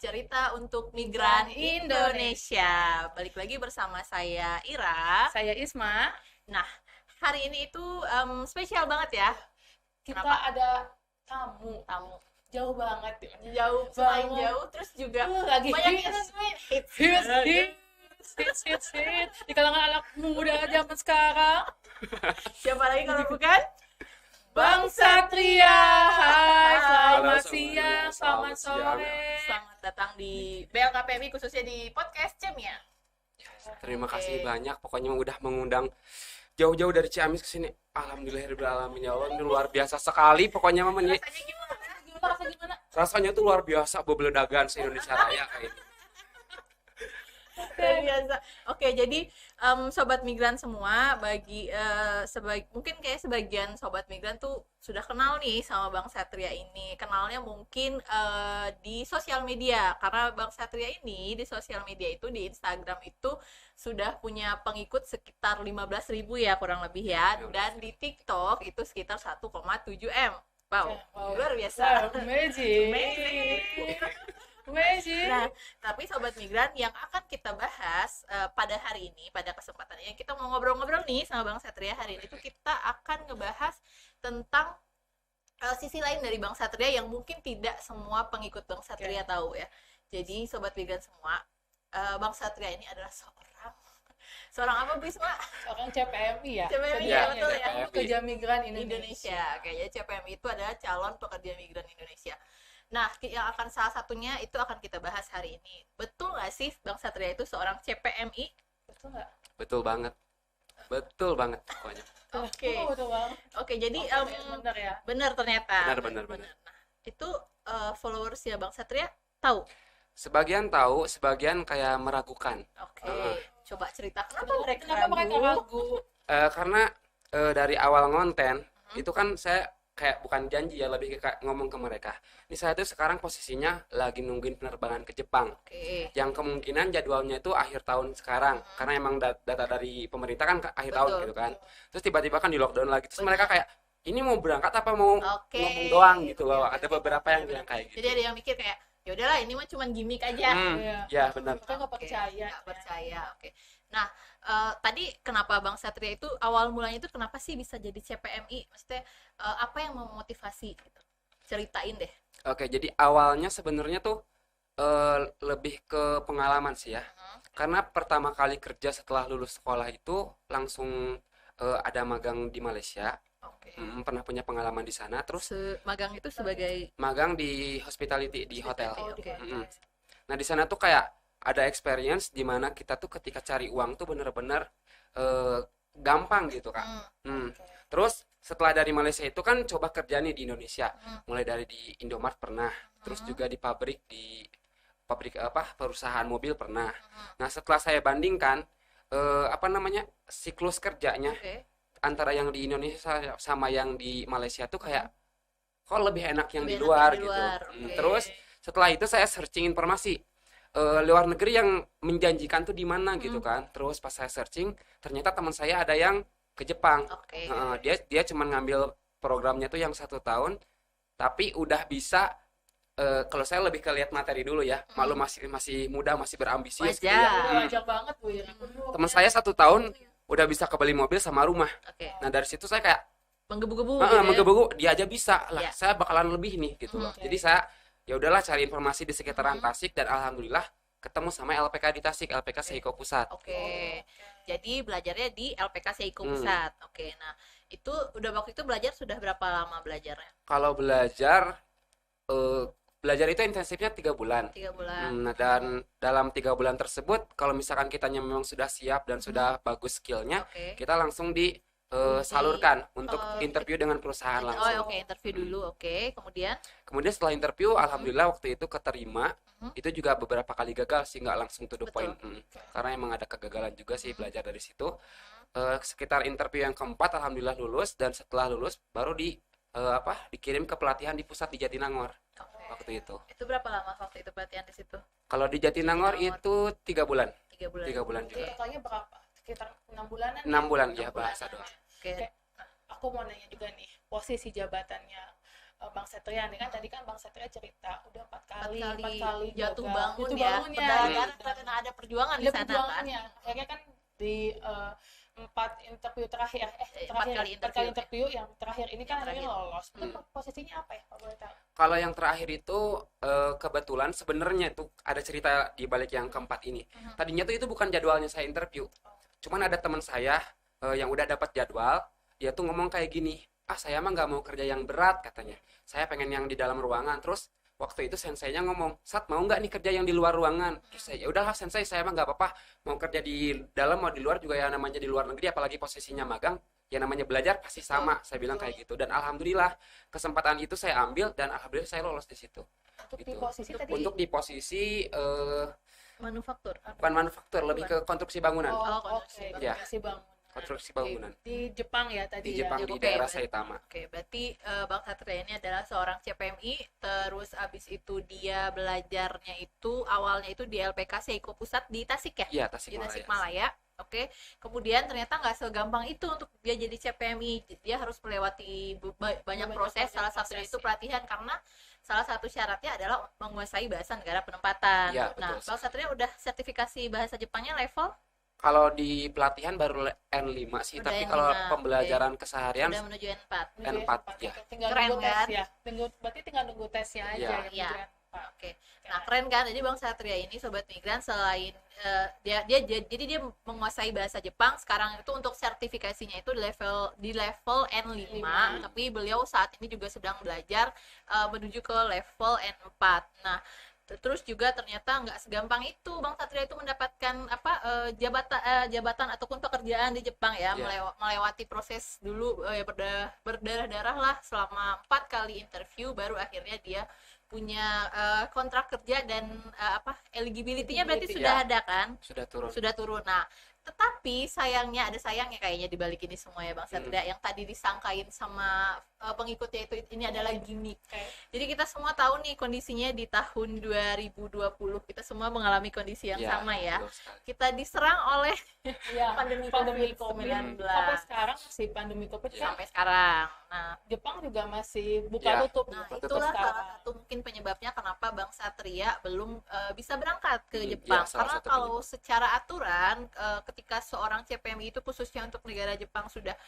cerita untuk migran Indonesia. Balik lagi bersama saya Ira. Saya Isma. Nah, hari ini itu spesial banget ya. Kita Kenapa? ada tamu Tamu jauh banget ya. jauh, selain Banget. jauh, terus juga Lagi banyak hits. hits. Hits di kalangan anak muda zaman sekarang. Siapa lagi kalau bukan Bang Satria. Hai, Halo selamat siang, selamat sore. Selamat datang di BLKPMI, khususnya di podcast Cemia. Terima Oke. kasih banyak, pokoknya udah mengundang jauh-jauh dari Ciamis ke sini. Alhamdulillahirobbilalamin, ya Allah, ini luar biasa sekali pokoknya Mama. Rasanya gimana? Gimana? Rasanya tuh luar biasa, bebeledagan se-Indonesia Raya kayak ini. Luar biasa. Oke, jadi sobat migran semua, mungkin kayak sebagian sobat migran tuh sudah kenal nih sama Bang Satria ini. Kenalnya mungkin di sosial media, karena Bang Satria ini di sosial media itu, di Instagram itu sudah punya pengikut sekitar 15.000 ya kurang lebih ya, dan di TikTok itu sekitar 1,7 M. Wow, luar biasa. Amazing. Nah, tapi sobat migran yang akan kita bahas pada hari ini, pada kesempatan yang kita mau ngobrol-ngobrol nih sama Bang Satria hari ini, itu kita akan ngebahas tentang sisi lain dari Bang Satria yang mungkin tidak semua pengikut Bang Satria tahu ya. Jadi sobat migran semua, Bang Satria ini adalah seorang apa Bisma? Seorang CPMI ya. CPMI, ya, betul ya. CPMI. Pekerja Migran Indonesia. Indonesia. Kayaknya CPMI itu adalah calon pekerja migran Indonesia. Nah, yang akan salah satunya itu akan kita bahas hari ini. Betul nggak sih Bang Satria itu seorang CPMI? Betul nggak? Betul banget pokoknya. Oke. Betul banget. Oke, jadi Bener ya. benar ternyata. Benar. Nah, itu followersnya Bang Satria tahu? Sebagian tahu, sebagian kayak meragukan. Oke. Coba cerita kenapa mereka Kenapa mereka ragu? Karena dari awal ngonten itu kan saya kayak bukan janji ya, lebih kayak ngomong ke mereka. Ini saya tuh sekarang posisinya lagi nungguin penerbangan ke Jepang. Oke. Yang kemungkinan jadwalnya itu akhir tahun sekarang, karena emang data dari pemerintah kan akhir tahun Betul. gitu kan. Terus tiba-tiba kan di lockdown lagi. Terus mereka kayak ini mau berangkat apa mau Oke. ngomong doang gitu loh. Oke, Ada oke. beberapa yang bilang kayak Jadi gitu. ada yang mikir kayak, ya udahlah ini mah cuma gimmick aja. Iya. Ya benar. Mereka nggak Oke, percaya. nggak percaya. Oke. Nah, tadi kenapa Bang Satria itu awal mulanya itu kenapa sih bisa jadi CPMI? Maksudnya apa yang memotivasi gitu? Ceritain deh. Oke, jadi awalnya sebenarnya tuh lebih ke pengalaman sih ya. Karena pertama kali kerja setelah lulus sekolah itu langsung ada magang di Malaysia. Oke. Pernah punya pengalaman di sana. Terus Magang itu sebagai magang di hospitality di hotel. Oke. Nah, di sana tuh kayak ada experience di mana kita tuh ketika cari uang tuh bener-bener gampang gitu, Kak. Terus setelah dari Malaysia itu kan coba kerja nih di Indonesia. Mulai dari di Indomart pernah, terus juga di pabrik perusahaan mobil pernah. Nah, setelah saya bandingkan siklus kerjanya Oke. antara yang di Indonesia sama yang di Malaysia tuh kayak kok lebih enak yang Lebih di enak luar yang di gitu. luar, oke. Terus setelah itu saya searching informasi luar negeri yang menjanjikan tuh di mana gitu kan. Terus pas saya searching ternyata teman saya ada yang ke Jepang. Oke. Dia cuma ngambil programnya tuh yang 1 tahun, tapi udah bisa. Kalau saya lebih ke lihat materi dulu ya, maklum masih muda, masih berambisius gitu ya. Wajar. Wajar banget Bu ya. Teman saya 1 tahun udah bisa kebeli mobil sama rumah. Oke. Nah dari situ saya kayak Menggebu-gebu gitu ya. menggebu-gebu, dia aja bisa lah, Iya. saya bakalan lebih nih gitu loh. Jadi saya ya udahlah cari informasi di sekitaran Tasik dan alhamdulillah ketemu sama LPK di Tasik, LPK Seiko Pusat. Oke. Jadi belajarnya di LPK Seiko Pusat. Oke. Nah, itu waktu itu belajar sudah berapa lama belajarnya? Kalau belajar itu intensifnya 3 bulan. 3 bulan. Nah, dan dalam 3 bulan tersebut kalau misalkan kitanya memang sudah siap dan sudah bagus skillnya, Oke. kita langsung disalurkan untuk interview dengan perusahaan langsung. Oh, oke, interview dulu. Oke. Kemudian setelah interview, alhamdulillah waktu itu keterima. Itu juga beberapa kali gagal sih, nggak langsung to the Betul. point. Karena emang ada kegagalan juga sih, belajar dari situ. Sekitar interview yang keempat, alhamdulillah lulus, dan setelah lulus baru dikirim ke pelatihan di pusat di Jatinangor waktu itu. Itu berapa lama waktu itu pelatihan di situ? Kalau di Jatinangor itu 3 bulan. 3 bulan. 3 bulan juga. Totalnya berapa? Sekitar 6 bulanan. 6 bulan ya, 6 bulan. bahasa doang. Oke. Aku mau nanya juga nih, posisi jabatannya Bang Satria nih kan tadi kan Bang Satria cerita udah empat kali jatuh gagal. bangun Jatuh ya, bangun ya. berdarah karena ada perjuangan di Ada sana kan. perjuangannya. Akhirnya kan di 4 interview terakhir, Empat kali interview yang terakhir ini kan Yang akhirnya terakhir. lolos. Itu posisinya apa ya, Pak boleh tahu? Kalau yang terakhir itu kebetulan sebenarnya itu ada cerita di balik yang keempat ini. Tadinya tuh itu bukan jadwalnya saya interview. Cuman ada teman saya yang udah dapat jadwal, dia tuh ngomong kayak gini, saya mah nggak mau kerja yang berat katanya. Saya pengen yang di dalam ruangan. Terus waktu itu senseinya ngomong, Sat mau nggak nih kerja yang di luar ruangan? Terus saya, ya udahlah sensei, saya mah nggak apa-apa. Mau kerja di dalam mau di luar juga ya namanya di luar negeri, apalagi posisinya magang. Ya namanya belajar pasti sama, saya bilang kayak gitu. Dan alhamdulillah kesempatan itu saya ambil dan alhamdulillah saya lolos di situ. Untuk di Gitu. posisi tadi. Untuk di posisi Manufaktur. bukan manufaktur, lebih ke konstruksi bangunan. Oh, konstruksi oke. Ya. Konstruksi bangunan. Konstruksi Oke. bangunan. Di Jepang ya tadi Di ya. Jepang, di Oke, daerah berarti- Saitama. Oke, berarti Bang Satria ini adalah seorang CPMI, terus abis itu dia belajarnya itu awalnya itu di LPK Seiko Pusat di Tasik ya? Iya, Di Tasikmalaya. Tasikmalaya. Oke, kemudian ternyata nggak segampang itu untuk dia jadi CPMI. Dia harus melewati banyak Banyak proses. Salah proses, satunya itu ya. pelatihan karena salah satu syaratnya adalah menguasai bahasa negara penempatan. Iya, Nah, betul Bang Satria udah sertifikasi bahasa Jepangnya level Kalau di pelatihan baru N5 sih, Udah tapi N5, kalau oke. pembelajaran keseharian udah menuju N4. N4, ya. Tinggal Keren, nunggu tes kan? ya. Berarti tinggal nunggu tesnya aja Iya. yang Iya. menuju N4. Oke. Nah, keren kan? Jadi Bang Satria ini sobat migran selain jadi dia menguasai bahasa Jepang, sekarang itu untuk sertifikasinya itu di level N5, tapi beliau saat ini juga sedang belajar menuju ke level N4. Nah, terus juga ternyata nggak segampang itu Bang Satria itu mendapatkan jabatan ataupun pekerjaan di Jepang ya, Iya. melewati proses dulu berdarah-darah lah selama 4 kali interview baru akhirnya dia punya kontrak kerja dan eligibility-nya berarti Eligibility, sudah ya. ada kan? sudah turun. Sudah turun. Nah, tetapi sayangnya ada sayangnya kayaknya di balik ini semua ya Bang Satria, yang tadi disangkain sama pengikutnya itu ini adalah gimmick. Oke. Jadi kita semua tahu nih kondisinya di tahun 2020 kita semua mengalami kondisi yang Ya, sama ya. betul sekali. Kita diserang oleh Iya, pandemi COVID-19 Sampai sekarang masih pandemi COVID kan sampai sekarang. Nah, Jepang juga masih buka Ya. tutup. Nah, buka tutup itulah sekarang. salah satu mungkin penyebabnya kenapa Bang Satria belum bisa berangkat ke Ya, Jepang. salah Karena satu kalau secara aturan ketika seorang CPMI itu khususnya untuk negara Jepang sudah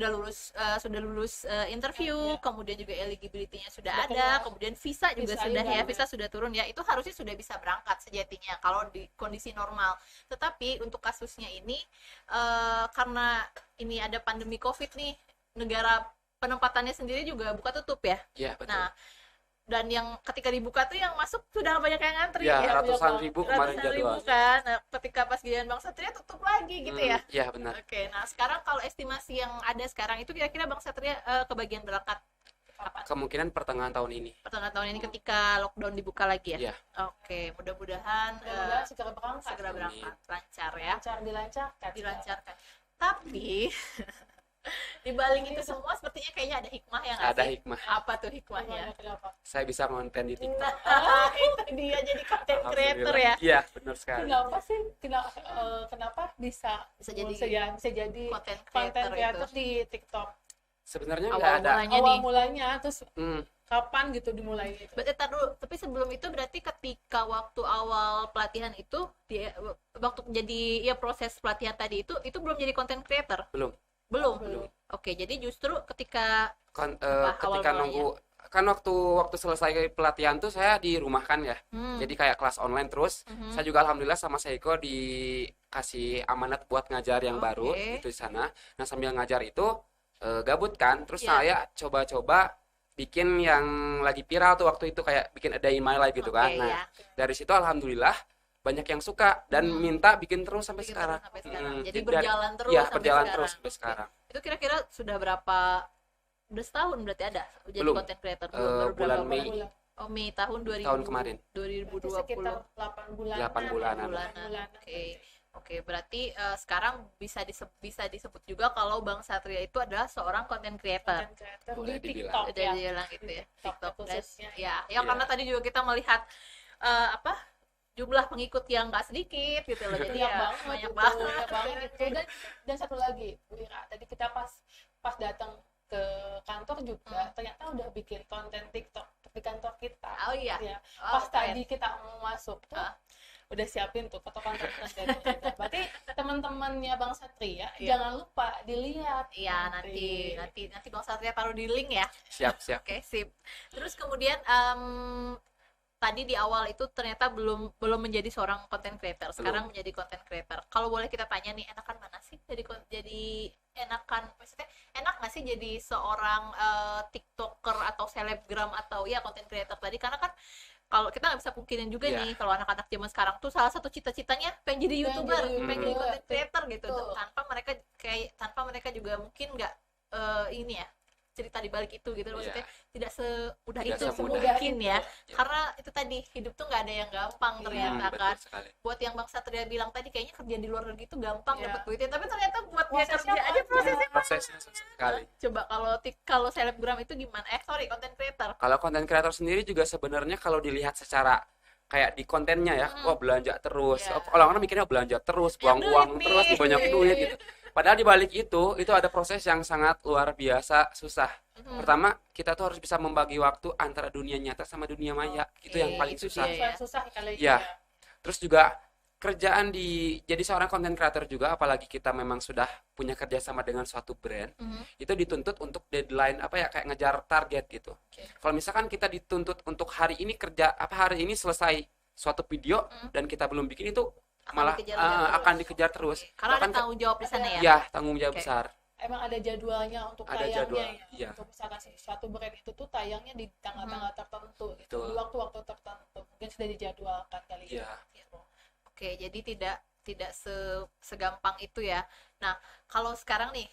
lulus interview, Ya. kemudian juga eligibility-nya sudah Sudah ada, keluar. kemudian visa juga Visa sudah juga ya, ada. visa sudah turun ya, itu harusnya sudah bisa berangkat sejatinya kalau di kondisi normal. Tetapi untuk kasusnya ini karena ini ada pandemi COVID nih, negara penempatannya sendiri juga buka tutup ya. Iya, betul. Nah, dan yang ketika dibuka tuh yang masuk sudah banyak yang ngantri Ya, ya. ratusan ribu kemarin Ratusan ribu jadwal. kan. Nah, ketika pas giliran Bang Satria tutup lagi gitu ya. Iya, benar. Oke, nah sekarang kalau estimasi yang ada sekarang itu kira-kira Bang Satria kebagian berangkat kapan? Kemungkinan pertengahan tahun ini. Pertengahan tahun ini ketika lockdown dibuka lagi ya? Iya. Oke, mudah-mudahan Mudah-mudahan segera berangkat. segera berangkat, lancar ya. Dilancarkan. Dilancarkan. Tapi di balik itu semua sepertinya kayaknya ada hikmah ya nggak Ada sih? hikmah. Apa tuh hikmahnya? Kenapa? Saya bisa konten di TikTok. Nah, itu dia jadi content creator ya. Iya, benar sekali. Kenapa sih? Kenapa bisa Bisa jadi jadi Content konten creator kreator itu. di TikTok? Sebenarnya Awal nggak ada. mulanya Awal nih. mulanya terus Hmm, kapan gitu dimulai itu? Berarti tar dulu, tapi sebelum itu berarti ketika waktu awal pelatihan itu waktu jadi ya proses pelatihan tadi itu belum jadi content creator. Belum. Belum. Oke, jadi justru ketika awal ketika mulanya? nunggu kan waktu selesai pelatihan tuh saya dirumahkan ya. Jadi kayak kelas online terus. Saya juga alhamdulillah sama Seiko dikasih amanat buat ngajar yang baru Oke. itu di sana. Nah, sambil ngajar itu gabut kan. Terus Iya. saya coba-coba bikin yang lagi viral tuh waktu itu kayak bikin A Day in My Life gitu kan. Oke, Nah, ya. dari situ alhamdulillah banyak yang suka dan minta bikin terus sampai Bikin sekarang. terus sampai sekarang. Mm, Jadi dari- berjalan terus ya, sampai berjalan sekarang. terus sampai sekarang. itu kira-kira sudah berapa udah setahun berarti ada jadi Belum. content creator Bulan berapa Mei. Bulan. Oh, Mei tahun 2000 Tahun kemarin. 2020. Sekitar 8 bulanan. 8 bulanan. Oke, berarti sekarang bisa disebut juga kalau Bang Satria itu adalah seorang content creator. Content creator Boleh di dibilang. TikTok Udah ya. dibilang gitu ya. TikTok dan khususnya. ya Iya. karena tadi juga kita melihat jumlah pengikut yang nggak sedikit gitu loh. Jadi Banyak ya, banget banyak gitu, banget. banyak banget gitu. Dan satu lagi Bu Ira, tadi kita pas datang ke kantor juga ternyata udah bikin konten TikTok di kantor kita. Oh iya. Ya, Oh, pas keren. tadi kita mau masuk tuh udah siapin tuh foto konten dari kita. Berarti teman-temannya Bang Satria jangan lupa dilihat. Iya, nanti Bang Satria taruh di link ya. Siap, siap. Oke, sip. Terus kemudian tadi di awal itu ternyata belum menjadi seorang content creator. Sekarang menjadi content creator. Kalau boleh kita tanya nih, enakan mana sih jadi enakan, maksudnya enak nggak sih jadi seorang TikToker atau selebgram atau ya content creator tadi? Karena kan kalau kita nggak bisa pungkirin juga nih, kalau anak-anak zaman sekarang tuh salah satu cita-citanya pengen jadi YouTuber, pengen jadi content creator gitu. Tanpa mereka juga mungkin nggak ini ya, cerita di balik itu gitu, maksudnya tidak semudah Tidak itu semudah mungkin ya. Karena itu tadi, hidup tuh nggak ada yang gampang ternyata betul kan. sekali. Buat yang Bang Satria bilang tadi, kayaknya kerja di luar negeri itu gampang Iya. dapat duitnya, tapi ternyata buat dia Prosesnya kerja aja panjang. prosesnya Prosesnya susah sekali. coba kalau selebgram itu gimana? Content creator. Kalau konten kreator sendiri juga sebenarnya kalau dilihat secara kayak di kontennya ya, wah belanja terus. Iya. Orang-orang mikirnya belanja terus, buang duit uang nih. terus, banyak duit gitu. Padahal di balik itu ada proses yang sangat luar biasa susah. Pertama, kita tuh harus bisa membagi waktu antara dunia nyata sama dunia maya. Itu yang paling itu susah. dia. Susah kali Ya. Terus juga kerjaan jadi seorang content creator juga, apalagi kita memang sudah punya kerjasama dengan suatu brand, itu dituntut untuk deadline kayak ngejar target gitu. Kalau misalkan kita dituntut untuk hari ini hari ini selesai suatu video dan kita belum bikin, itu malah akan dikejar terus. Karena ada Bahkan tanggung jawab di sana ya. ya tanggung jawab Oke. besar. Emang ada jadwalnya untuk Ada tayangnya jadwal, ya. iya. Untuk misalkan suatu brand itu tuh tayangnya di tanggal-tanggal tertentu gitu. Betul. Di waktu-waktu tertentu. Mungkin sudah dijadwalkan kali Iya. gitu. Oke, jadi tidak segampang itu ya. Nah, kalau sekarang nih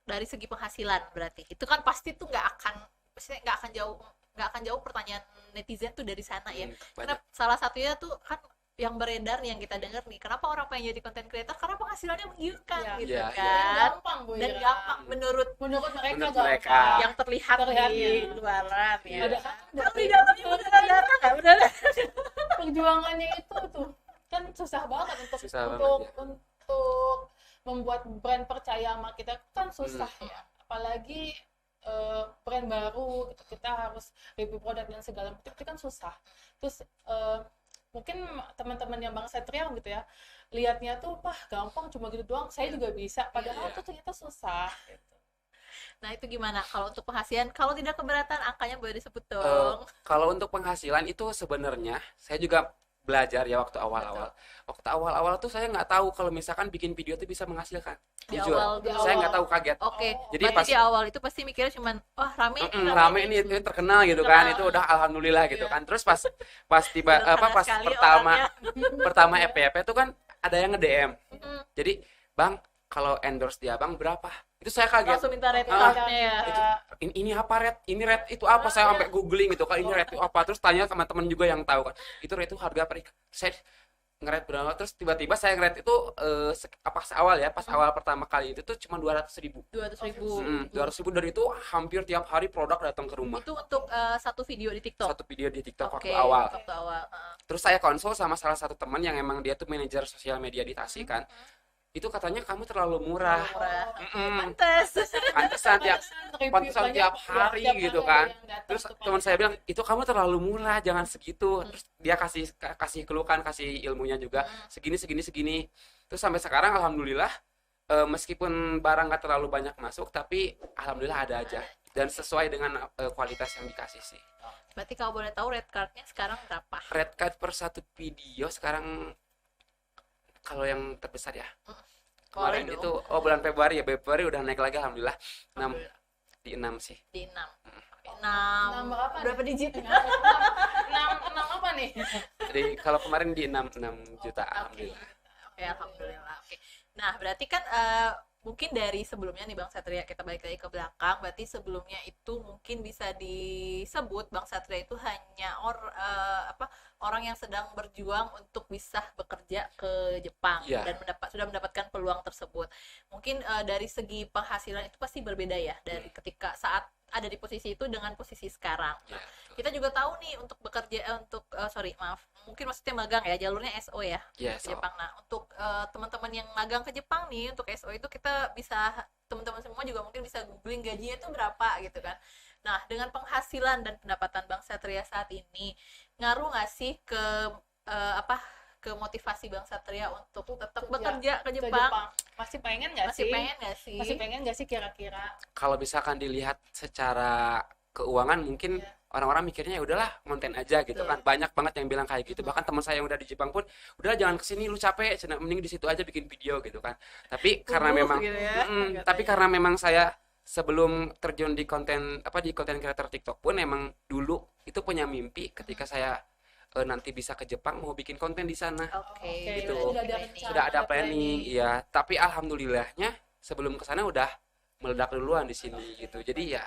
dari segi penghasilan berarti itu kan pasti tuh maksudnya nggak akan jauh pertanyaan netizen tuh dari sana ya. Karena salah satunya tuh kan yang beredar nih, yang kita dengar nih, kenapa orang pengen jadi content creator? Karena penghasilannya menggiurkan Iya. gitu Iya, kan. Dan gampang Bu Dan ya. gampang menurut Menurut mereka Menurut gampang. mereka. yang terlihat di Terlihatnya. luaran ya. Ada kan Kalau di dalamnya beneran darah nggak beneran? perjuangannya itu tuh kan susah banget untuk Susah banget, untuk ya. untuk membuat brand percaya sama kita kan susah ya, apalagi brand baru gitu, kita harus review produk dan segala macam itu kan susah. Terus mungkin teman-teman yang Bang Satria gitu ya lihatnya tuh gampang cuma gitu doang, saya juga bisa, padahal tuh ternyata susah gitu. Nah, itu gimana kalau untuk penghasilan? Kalau tidak keberatan, angkanya boleh disebut Eh, dong. kalau untuk penghasilan itu sebenarnya saya juga belajar ya waktu awal-awal. Waktu awal-awal tuh saya nggak tahu kalau misalkan bikin video tuh bisa menghasilkan. Di Jujur, awal. saya nggak tahu, kaget. Oke, Jadi berarti pas di awal itu pasti mikirnya cuman, wah rame nih, rame ini itu terkenal gitu kan, Terkenal. itu udah alhamdulillah gitu kan. Terus pas tiba Sederhana pas sekali pertama FYP tuh kan ada yang nge-DM. Mm. Jadi, "Bang, kalau endorse dia Bang berapa?" Itu saya kaget. Langsung minta rate Ah, card-nya ya. Ini apa red? Ini red itu apa? Saya sampai googling gitu kan, ini red itu apa? Terus tanya sama teman juga yang tahu kan. Itu red itu harga apa? Saya nge-rate berapa? Terus tiba-tiba saya nge-rate itu pas awal pertama kali itu tuh cuma 200.000. 200.000. 200.000 dari itu hampir tiap hari produk datang ke rumah. Itu untuk satu video di TikTok. Satu video di TikTok Oke, waktu awal. waktu awal. Terus saya konsul sama salah satu teman yang emang dia tuh manajer sosial media di Tasik kan. Itu katanya kamu terlalu murah. Murah. Mm-mm. Pantes. Pantesan Pantesan tiap hari gitu kan. Terus teman saya bilang, itu kamu terlalu murah, jangan segitu. Terus dia kasih keluhan, kasih ilmunya juga, segini. Terus sampai sekarang alhamdulillah, meskipun barang nggak terlalu banyak masuk, tapi alhamdulillah ada aja dan sesuai dengan kualitas yang dikasih sih. Berarti kalau boleh tahu rate card-nya sekarang berapa? Red card per satu video sekarang kalau yang terbesar ya. Kemarin Boleh itu dong. bulan Februari udah naik lagi alhamdulillah. 6 Alhamdulillah. di 6 sih. Di 6. Enam 6 berapa berapa digit? enam apa nih? Jadi kalau kemarin di 6 juta alhamdulillah. Oke, alhamdulillah. Oke. Nah, berarti kan mungkin dari sebelumnya nih Bang Satria, kita balik lagi ke belakang, berarti sebelumnya itu mungkin bisa disebut Bang Satria itu hanya orang yang sedang berjuang untuk bisa bekerja ke Jepang Iya. dan sudah mendapatkan peluang tersebut. Mungkin dari segi penghasilan itu pasti berbeda ya dari ketika saat ada di posisi itu dengan posisi sekarang. Ya, Kita juga tahu nih untuk bekerja mungkin maksudnya magang ya, jalurnya SO ya Yes, ke Jepang. Nah, untuk teman-teman yang magang ke Jepang nih, untuk SO itu kita bisa, teman-teman semua juga mungkin bisa googling gajinya itu berapa gitu kan. Nah, dengan penghasilan dan pendapatan Bang Satria saat ini, ngaruh nggak sih ke apa, ke motivasi Bang Satria untuk tetap bekerja ke Jepang? Masih pengen nggak Masih sih? pengen nggak sih? Masih pengen nggak sih kira-kira? Kalau misalkan dilihat secara keuangan mungkin Iya. orang-orang mikirnya ya udahlah konten aja gitu Betul. kan, banyak banget yang bilang kayak gitu, bahkan teman saya yang udah di Jepang pun udahlah jangan kesini lu capek, mending di situ aja bikin video gitu kan. Tapi karena memang Gitu ya, tapi katanya. karena memang saya sebelum terjun di konten di konten creator TikTok pun emang dulu itu punya mimpi ketika saya nanti bisa ke Jepang mau bikin konten di sana. Oke, gitu. Udah ada planning. rencana. Sudah ada ada planning, planning. ya. Tapi alhamdulillahnya sebelum ke sana udah meledak duluan di sini gitu. Jadi ya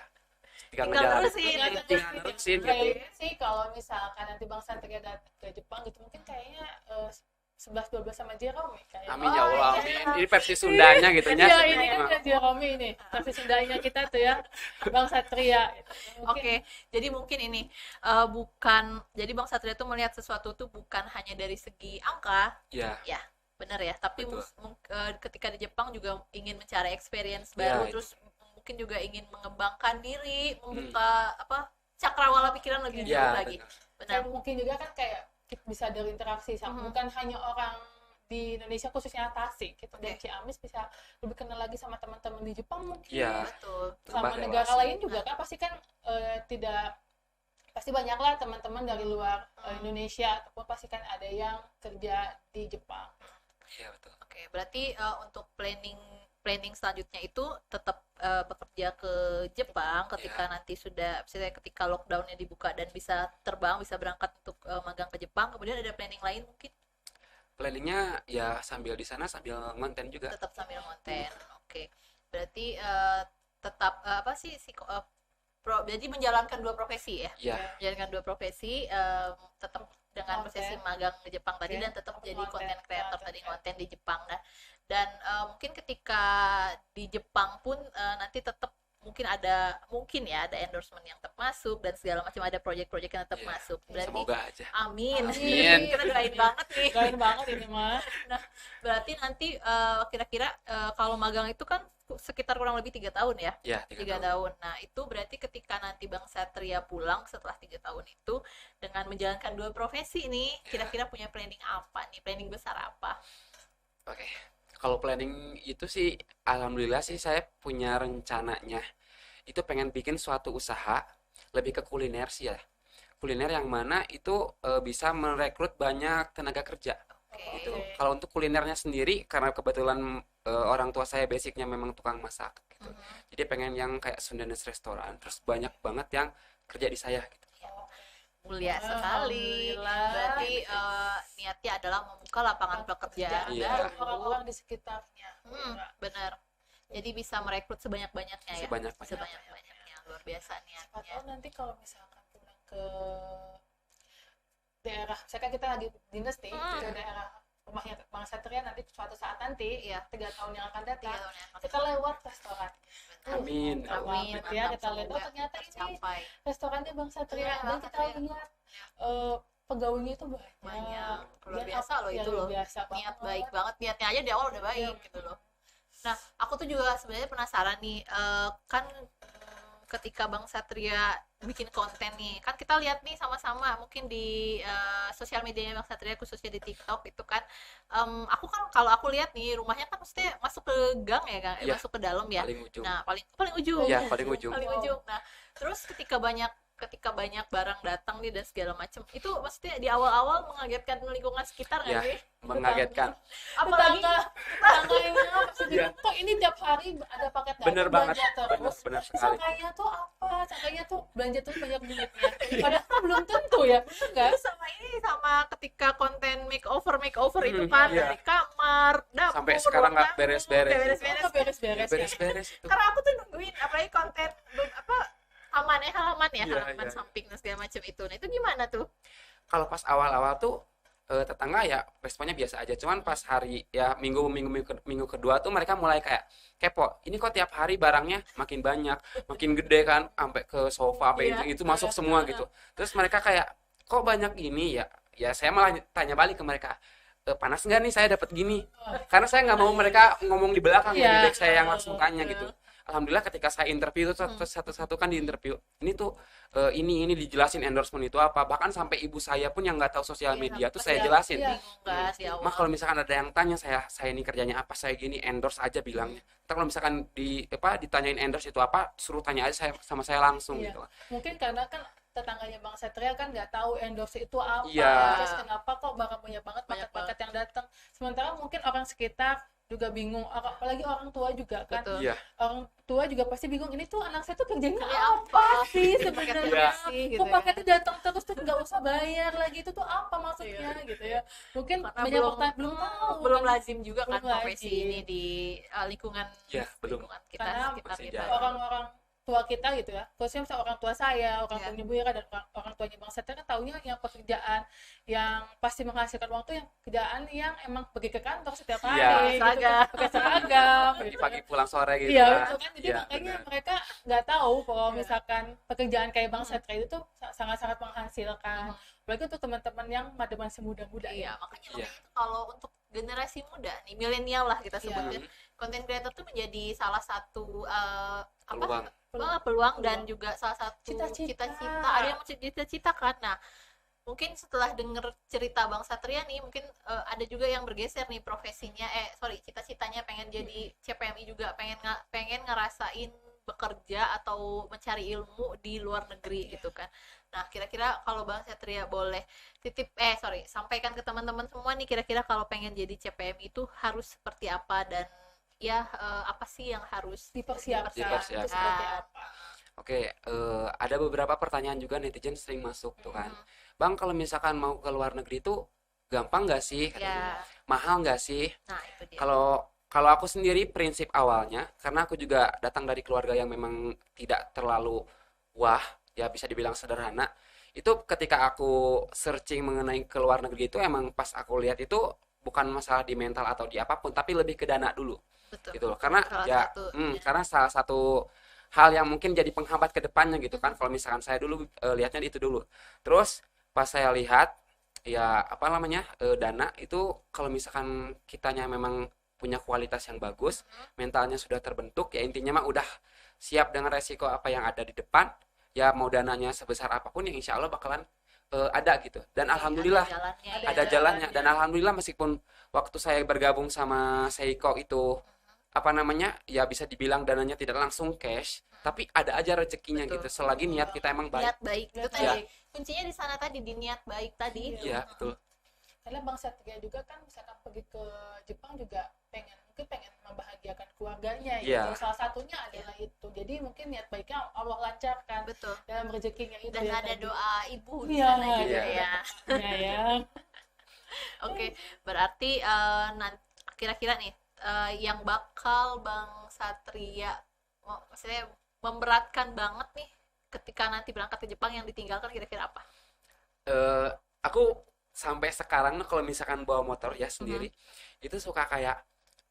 tinggal Tinggal ngejalanin, terusin. tinggal nerusin gitu. Kayaknya sih kalau misalkan nanti Bang Satria datang ke Jepang gitu, mungkin kayaknya 11-12 sama Jerome kayaknya. Amin ya Oh, Allah, iya. amin. Ini versi Sundanya gitu ya. Iya, ini kan Jerome ini, versi Sundanya kita tuh ya, Bang Satria. Mungkin Oke, jadi mungkin ini bukan, jadi Bang Satria tuh melihat sesuatu tuh bukan hanya dari segi angka, Ya, ya benar ya, tapi Betul. ketika di Jepang juga ingin mencari experience Ya, baru, itu. terus mungkin juga ingin mengembangkan diri, membuka apa cakrawala pikiran lebih ya, jauh lagi. benar. Benar. dan mungkin juga kan kayak kita bisa berinteraksi sama bukan hanya orang di Indonesia khususnya Tasik gitu, dan Oke. Ciamis bisa lebih kenal lagi sama teman-teman di Jepang mungkin. Ya, Betul. Sama tambah negara relasi. lain juga kan pasti kan tidak pasti banyak lah teman-teman dari luar Indonesia, ataupun pasti kan ada yang kerja di Jepang. Iya betul. Oke, berarti untuk planning selanjutnya itu tetap bekerja ke Jepang ketika nanti sudah, misalnya ketika lockdownnya dibuka dan bisa terbang, bisa berangkat untuk magang ke Jepang. Kemudian ada planning lain mungkin Planningnya ya sambil di sana sambil ngonten juga. tetap sambil konten. Oke, berarti tetap apa sih jadi menjalankan dua profesi ya? Ya, Menjalankan dua profesi, tetap dengan Konten. prosesi magang ke Jepang tadi, Oke. dan tetap jadi Konten, content creator konten tadi, creator. konten di Jepang. Nah, dan mungkin ketika di Jepang pun nanti tetap mungkin ada endorsement yang tetap masuk dan segala macam, ada project-project yang tetap Iya. masuk. Berarti semoga aja. amin. Amin. Kita doain banget nih. Keren banget ini mah. Berarti nanti kira-kira kalau magang itu kan sekitar kurang lebih 3 tahun ya. Ya, 3 tahun. Nah, itu berarti ketika nanti Bang Satria pulang setelah 3 tahun itu dengan menjalankan dua profesi nih, kira-kira punya planning apa nih? Planning besar apa? Oke. Kalau planning itu sih alhamdulillah sih saya punya rencananya. Itu pengen bikin suatu usaha lebih ke kuliner sih ya. Kuliner yang mana itu bisa merekrut banyak tenaga kerja Oke. gitu. Kalau untuk kulinernya sendiri karena kebetulan orang tua saya basicnya memang tukang masak gitu. Jadi pengen yang kayak Sundanese restoran, terus banyak banget yang kerja di saya gitu. Mulia sekali. Alhamdulillah. Berarti niatnya adalah membuka lapangan pekerjaan Iya. baru. Orang-orang di sekitarnya. Benar. Jadi bisa merekrut sebanyak-banyaknya ya. Sebanyak-banyaknya. Sebanyak-banyaknya. Luar biasa niatnya. Atau nanti kalau misalkan pulang ke daerah, misalkan kita lagi dinas nih ke daerah rumahnya Bang Satria, nanti suatu saat nanti Iya. 3 tahun yang akan 3 datang tahun yang akan kita lewat restoran. Amin. Mantap Amin. banget ya, kita lihat Semoga ternyata ini tercapai. restorannya Bang Satria, Iya, dan Bang kita Satria. lihat pegawainya itu banyak. Banyak. Luar Dan biasa loh ya, itu luar loh. biasa Niat banget. baik banget, niatnya aja di awal udah baik gitu loh. Nah, aku tuh juga sebenarnya penasaran nih, kan ketika Bang Satria bikin konten nih, kan kita lihat nih sama-sama mungkin di sosial medianya Bang Satria, khususnya di TikTok itu kan, aku kan kalau aku lihat nih rumahnya kan maksudnya masuk ke gang ya, Kang? Iya. Masuk ke dalam ya. Paling ujung. Nah, paling ujung. Iya, paling ujung. Paling ujung. Nah, terus ketika banyak barang datang nih dan segala macam, itu maksudnya di awal-awal mengagetkan lingkungan sekitar nggak Ya, sih? mengagetkan. Apalagi tetangganya pasti Iya. bilang, kok ini tiap hari ada paket datang, Bener banget. belanja terus. Bener sekali. Sangkanya tuh apa? Sangkanya tuh belanja terus banyak duitnya. Padahal kan belum tentu ya, enggak? Terus sama ketika konten makeover itu kan, iya. dari kamar, dapur, Sampai sekarang nggak ruang tamu, beres-beres. beres-beres. Kok beres-beres ya? Beres-beres itu. Karena aku tuh nungguin apalagi konten halaman Iya, halaman iya. samping dan segala macam itu. Nah, itu gimana tuh? Kalau pas awal-awal tuh tetangga ya responnya biasa aja, cuman pas hari ya minggu kedua tuh mereka mulai kayak kepo, ini kok tiap hari barangnya makin banyak, makin gede kan, sampai ke sofa, sampai Iya. itu masuk semua gitu. Terus mereka kayak kok banyak ini ya, ya saya malah tanya balik ke mereka, panas nggak nih saya dapat gini, karena saya nggak mau mereka ngomong di belakang, Iya. lebih baik saya yang langsung tanya gitu. Alhamdulillah ketika saya interview itu satu-satu kan di interview ini tuh ini dijelasin endorsement itu apa, bahkan sampai ibu saya pun yang nggak tahu sosial Iya, media tuh pasti saya Iya. jelasin. Iya. bingung kan di awal. Mah kalau misalkan ada yang tanya saya ini kerjanya apa, saya gini, endorse aja bilangnya. Ntar kalau misalkan ditanyain endorse itu apa, suruh tanya aja sama saya langsung Iya. gitu. Mungkin karena kan tetangganya Bang Satria kan nggak tahu endorse itu apa, Iya. terus kenapa kok bakal banyak banget Banyak paket-paket yang datang. Sementara mungkin orang sekitar juga bingung, apalagi orang tua juga kan. Betul. Iya. Orang tua juga pasti bingung, ini tuh anak saya tuh kerjanya Kerja apa sih Paketnya sebenarnya? apa sih, gitu Kok ya. paketnya datang terus tuh nggak usah bayar lagi, itu tuh apa maksudnya gitu ya? Mungkin Karena banyak pertanyaan belum tahu. belum kan. lazim juga kan Belum profesi lazim. ini di lingkungan Iya, belum. lingkungan kita, Karena sekitar masih kita. jauh. orang-orang tua kita gitu ya, khususnya misalnya orang tua saya, orang Iya. tuanya Bu Ira dan orang tuanya Bang Satria kan taunya yang pekerjaan yang pasti menghasilkan uang tuh yang kerjaan yang emang pergi ke kantor setiap hari, Iya. gitu kan, Seragam. pakai seragam, Jadi gitu pagi kan. pulang sore gitu Iya, kan. betul kan. Jadi Iya, makanya benar. mereka nggak tahu kalau Iya. misalkan pekerjaan kayak Bang Satria itu tuh sangat-sangat menghasilkan. Mhm. Apalagi untuk teman-teman yang masih muda-muda Iya, ya. makanya Iya. itu kalau untuk generasi muda nih, milenial lah kita Iya. sebutnya, content creator tuh menjadi salah satu Peluang. peluang dan juga salah satu Cita-cita. cita-cita. Ada yang mau cita-cita kan. Nah, mungkin setelah denger cerita Bang Satria nih, mungkin ada juga yang bergeser nih profesinya, cita-citanya pengen jadi CPMI juga, pengen ngerasain bekerja atau mencari ilmu di luar negeri gitu kan. Nah, kira-kira kalau Bang Satria boleh sampaikan ke teman-teman semua nih, kira-kira kalau pengen jadi CPMI itu harus seperti apa, dan ya apa sih yang harus Dipersiapkan. Dipersiapkan. Itu seperti apa? Oke, ada beberapa pertanyaan juga netizen sering masuk tuh kan. Bang, kalau misalkan mau ke luar negeri itu gampang nggak sih? Ya, Mahal nggak sih? nah itu dia. Kalau aku sendiri prinsip awalnya, karena aku juga datang dari keluarga yang memang tidak terlalu wah, ya bisa dibilang sederhana. Itu ketika aku searching mengenai ke luar negeri itu emang pas aku lihat itu bukan masalah di mental atau di apapun, tapi lebih ke dana dulu Betul. gitu loh. Karena Salah ya satu, karena salah satu hal yang mungkin jadi penghambat ke depannya gitu kan. Kalau misalkan saya dulu lihatnya itu dulu. Terus pas saya lihat ya apa namanya dana itu kalau misalkan kitanya memang punya kualitas yang bagus, mentalnya sudah terbentuk, ya intinya mah udah siap dengan resiko apa yang ada di depan, ya mau dananya sebesar apapun yang insya Allah bakalan ada gitu. Dan alhamdulillah ada jalannya. Dan alhamdulillah meskipun waktu saya bergabung sama Seiko itu apa namanya ya bisa dibilang dananya tidak langsung cash, tapi ada aja rezekinya Betul. gitu selagi niat kita emang baik. Niat baik itu Niat tadi. baik. Kuncinya di sana tadi, di niat baik tadi. Iya betul. Karena Bang Satria juga kan misalkan pergi ke Jepang juga mungkin pengen membahagiakan keluarganya Iya. gitu. Salah satunya adalah itu. Jadi mungkin niat baiknya Allah lancarkan Betul. dalam rezekinya itu. Dan ya ada tadi. doa ibu di Iya, sana juga iya. ya. Iya ya. Oke, berarti kira-kira nih yang bakal Bang Satria maksudnya memberatkan banget nih ketika nanti berangkat ke Jepang yang ditinggalkan, kira-kira apa? Aku sampai sekarang kalau misalkan bawa motor ya sendiri itu suka kayak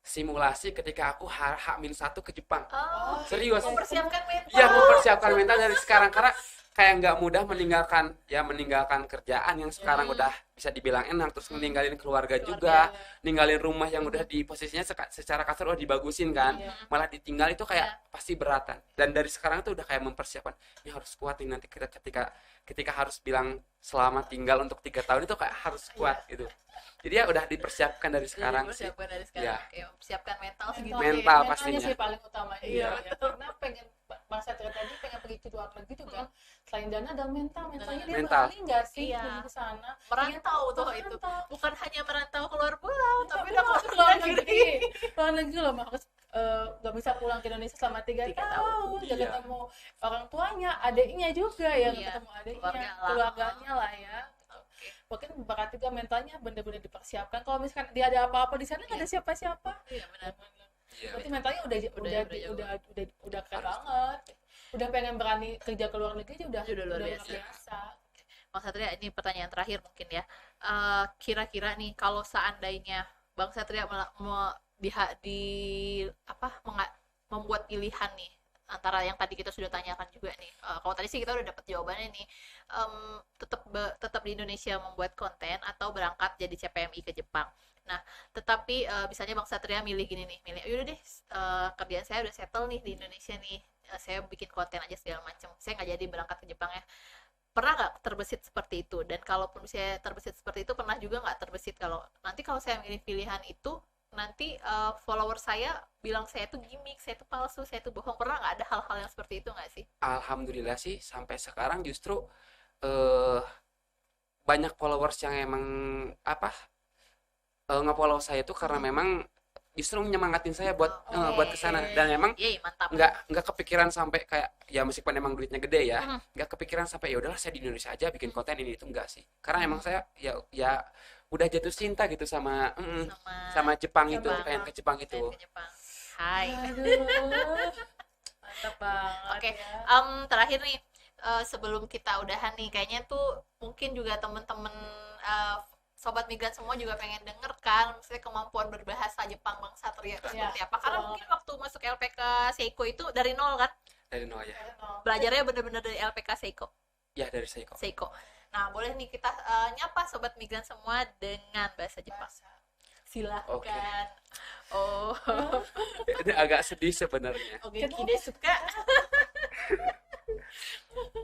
simulasi ketika aku H-1 ke Jepang. Oh, Serius. mempersiapkan mental. Iya, mempersiapkan mental dari sekarang karena kayak nggak mudah meninggalkan kerjaan yang sekarang udah bisa dibilang enak, terus meninggalin keluarga juga, ninggalin rumah yang udah di posisinya secara kasar udah dibagusin kan, Iya. malah ditinggal itu kayak pasti beratan. Dan dari sekarang tuh udah kayak mempersiapkan, ini harus kuat nih nanti ketika harus bilang selamat tinggal untuk 3 tahun itu kayak harus kuat gitu. Jadi ya udah dipersiapkan dari sekarang sih. Mempersiapkan dari sekarang. Iya. Oke, mempersiapkan mental segitu. Mental Mentalnya pastinya. sih paling utamanya. Iya, ya. Karena pengen Bang Satria tadi pengen pergi ke luar negeri juga selain dana dan mentalnya dia Mental. berani nggak sih Iya. pergi ke sana. Merantau tuh Merantau. itu. Bukan hanya merantau keluar pulau, tapi Tapi udah harus keluar keluar negeri. negeri. Keluar negeri loh, harus nggak bisa pulang ke Indonesia selama 3 3 tahun. tahun. Nggak Iya. ketemu orang tuanya, adiknya juga ya, nggak Iya, ketemu adiknya, keluarga lah. keluarganya lah ya. Oke. Mungkin berarti juga mentalnya benar-benar dipersiapkan. Kalau misalkan dia ada apa-apa di sana nggak ada siapa-siapa. Iya, benar. Iya. Berarti mentalnya udah keren banget. Udah pengen berani kerja ke luar negeri aja Udah luar biasa. Bang Satria, ini pertanyaan terakhir mungkin ya. Kira-kira nih kalau seandainya Bang Satria membuat pilihan nih antara yang tadi kita sudah tanyakan juga nih. Kalau tadi sih kita udah dapat jawabannya nih. Tetap di Indonesia membuat konten atau berangkat jadi CPMI ke Jepang. Nah, tetapi misalnya Bang Satria milih gini nih, yaudah deh, kerjaan saya udah settle nih di Indonesia nih, saya bikin konten aja segala macam, saya nggak jadi berangkat ke Jepang ya. Pernah nggak terbesit seperti itu? Dan kalaupun saya terbesit seperti itu, pernah juga nggak terbesit kalau saya milih pilihan itu, nanti follower saya bilang saya tuh gimmick, saya tuh palsu, saya tuh bohong. Pernah nggak ada hal-hal yang seperti itu nggak sih? Alhamdulillah sih sampai sekarang justru eh banyak followers yang emang apa nge-follow saya tuh karena memang justru nyemangatin saya buat buat kesana, dan emang Yeay, mantap. nggak kepikiran sampai kayak ya meskipun emang duitnya gede ya, nggak kepikiran sampai ya udahlah saya di Indonesia aja bikin konten ini itu, enggak sih, karena emang saya ya udah jatuh cinta gitu sama sama Jepang itu, pengen ke Jepang itu. Pengen ke Jepang. Hai. Aduh, mantap banget. Oke, ya. terakhir nih, sebelum kita udahan nih, kayaknya tuh mungkin juga temen-temen sobat migran semua juga pengen denger kan, maksudnya kemampuan berbahasa Jepang Bang Satria itu seperti apa? Karena mungkin waktu masuk LPK Seiko itu dari nol kan? Dari nol ya. Belajarnya bener-bener dari LPK Seiko. Ya dari Seiko. Seiko. Nah, boleh nih kita nyapa sobat migran semua dengan bahasa Jepang. Silakan. Oke. Oh. Ini agak sedih sebenarnya. Oke, Kide suka.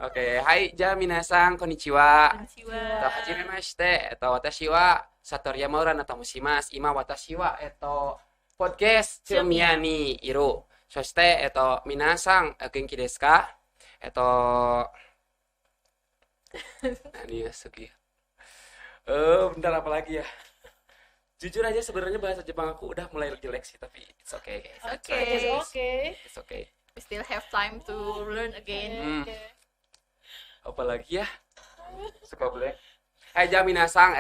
Oke, hai, minasan, konnichiwa. Konnichiwa. Hajimemashite, watashi wa Satoriyama Urana to moshimasu. Ima watashi wa podcast Tsumiya ni iru. Soshite, minasan, genki desu ka? Nani ya, sugi. Bentar apa lagi ya? Jujur aja sebenarnya bahasa Jepang aku udah mulai jelek sih, tapi it's okay. It's okay. We still have time to learn again. Apalagi ya? Suka blank. Hai, minasan,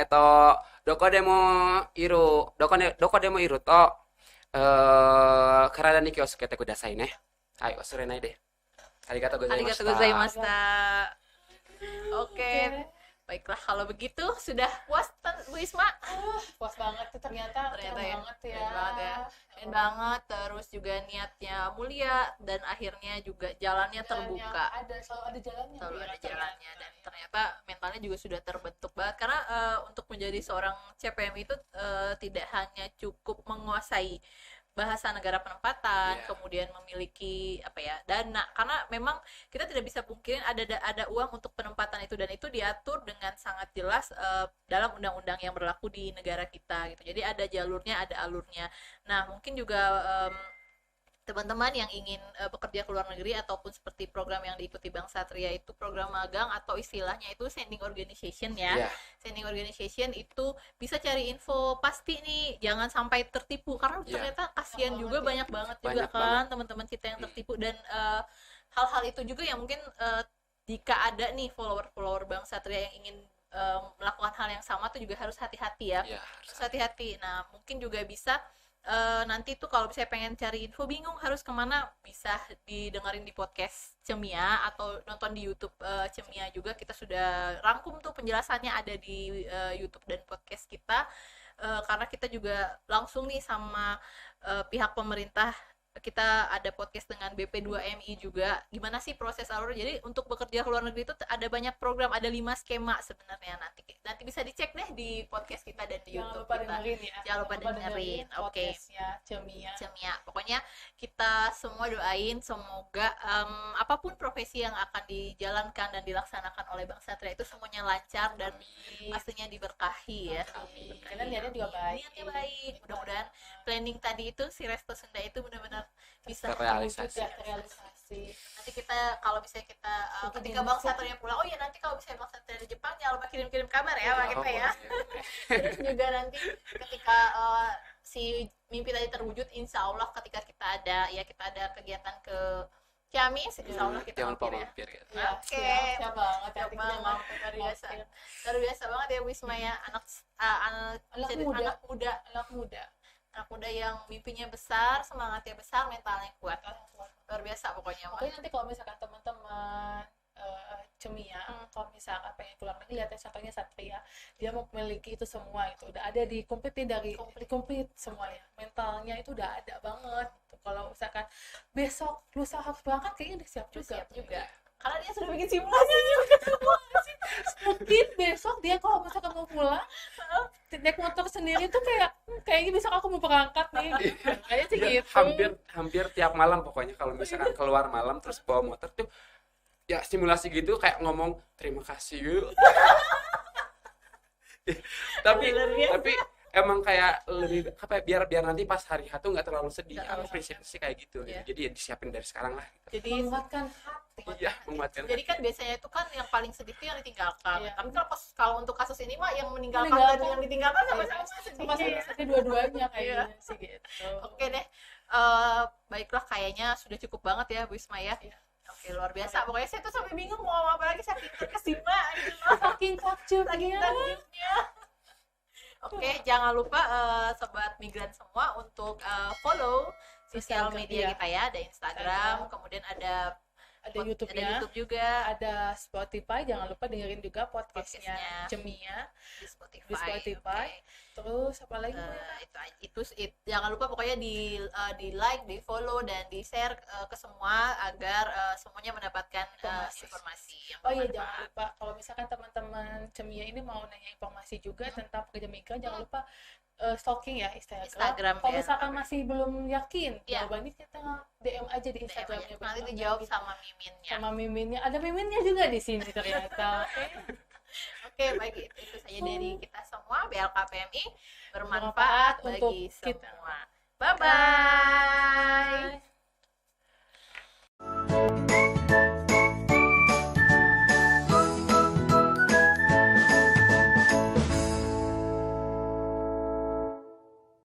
doko demo iru to karada ni kyosukete kudasai ne. Hai, wasurenai de. Arigatou Arigatou gozaimashita. Oke. Baiklah, kalau begitu sudah puas Bu Isma? Puas banget tuh ternyata ya. banget ya. Keren banget ya. Keren banget, terus juga niatnya mulia dan akhirnya juga jalannya terbuka. Selalu ada jalannya. Selalu ada jalannya, dan ternyata mentalnya juga sudah terbentuk banget, karena untuk menjadi seorang CPM itu tidak hanya cukup menguasai bahasa negara penempatan, kemudian memiliki dana, karena memang kita tidak bisa pungkirin ada uang untuk penempatan itu, dan itu diatur dengan sangat jelas dalam undang-undang yang berlaku di negara kita gitu. Jadi ada jalurnya, ada alurnya. Nah, mungkin juga teman-teman yang ingin bekerja ke luar negeri ataupun seperti program yang diikuti Bang Satria itu program magang atau istilahnya itu sending organization ya. Sending organization itu bisa cari info pasti nih, jangan sampai tertipu, karena ternyata kasihan juga banyak banget juga kan teman-teman kita yang tertipu, dan hal-hal itu juga yang mungkin jika ada nih follower Bang Satria yang ingin melakukan hal yang sama tuh juga harus hati-hati ya. Harus hati-hati. Nah, mungkin juga bisa nanti tuh kalau misalnya pengen cari info bingung harus kemana, bisa didengerin di podcast Cemia atau nonton di YouTube Cemia juga. Kita sudah rangkum tuh penjelasannya, ada di YouTube dan podcast kita, karena kita juga langsung nih sama pihak pemerintah. Kita ada podcast dengan BP2MI juga, gimana sih proses alur. Jadi untuk bekerja ke luar negeri itu ada banyak program, ada 5 skema sebenarnya. Nanti bisa dicek deh di podcast kita dan di YouTube kita. Jangan lupa dengerin. Oke. Cemia. Pokoknya kita semua doain semoga apapun profesi yang akan dijalankan dan dilaksanakan oleh Bang Satria itu semuanya lancar dan pastinya diberkahi ya. Karena niatnya juga baik. Niatnya baik. Mudah-mudahan planning tadi itu si Resto Sunda itu benar-benar bisa terrealisasi. Nanti kita kalau bisa kita ketika Bang Satria pulang, nanti kalau bisa Bang Satria di Jepang jangan lupa kirim-kirim kabar ya Pak kita ya. Terus juga nanti ketika si mimpi tadi terwujud, insya Allah ketika kita ada kegiatan ke Ciamis, insya Allah kita mampir ya. Oke. Siap banget. Luar biasa banget ya Wisma ya, anak muda yang mimpinya besar, semangatnya besar, mentalnya kuat. Luar biasa pokoknya. Pokoknya nanti kalau misalkan teman-teman Cemia, kalau misalkan pengen keluar negeri, lihatnya contohnya Satria, dia memiliki itu semua, itu udah ada di komplit semuanya, mentalnya itu udah ada banget gitu. Kalau misalkan besok lusa harus berangkat, kayaknya udah siap juga. Siap juga. Karena dia sudah bikin simulasi juga. Mungkin besok dia kalau misalkan mau pulang naik motor sendiri tuh kayaknya besok aku mau berangkat nih. Kayaknya sih Dia gitu. hampir tiap malam pokoknya kalau misalkan keluar malam terus bawa motor tuh ya simulasi gitu kayak ngomong terima kasih yuk. tapi Luar biasa. tapi emang kayak lebih apa ya, biar nanti pas hari H tuh nggak terlalu sedih. Nggak Aku terlalu prinsipnya sih kayak gitu. Iya. Jadi ya disiapin dari sekarang lah. Jadi Menguatkan hati. Iya, menguatkan. jadi kan biasanya itu kan yang paling sedih itu yang ditinggalkan. Iya. Tapi kalau untuk kasus ini mah yang meninggalkan Meninggalkan. dan yang ditinggalkan sama-sama Sama-sama sedihnya. sedih dua-duanya Iya. kayaknya sih gitu. Oke deh. Baiklah kayaknya sudah cukup banget ya Bu Isma ya. Iya. Oke, luar biasa. Pokoknya saya tuh sampai bingung mau ngomong apa lagi, saking terkesima gitu loh. Saking takjubnya. Takjubnya. Oke, jangan lupa sobat migran semua untuk follow sosial Instagram, media iya. kita ya, ada Instagram, kemudian ada Ada YouTube-nya, YouTube juga, ada Spotify, jangan lupa dengerin juga podcastnya Podcastnya. Cemia di Spotify. di Spotify. Oke. Terus apa lagi? Jangan lupa pokoknya di like, di follow dan di share ke semua agar semuanya mendapatkan informasi yang Oh iya, bermanfaat. jangan lupa kalau misalkan teman-teman Cemia ini mau nanya informasi juga tentang pekerja migran, jangan lupa stalking ya Instagram, Kalau ya. misalkan masih belum yakin Iya. jawabannya, kita DM aja di DM aja. Instagramnya. Nanti Bang. dijawab sama miminnya. sama miminnya. Ada miminnya juga di sini ternyata. Oke, baik, itu saja dari kita semua. BLKPMI bermanfaat Bermanfaat untuk bagi kita. semua. Bye bye.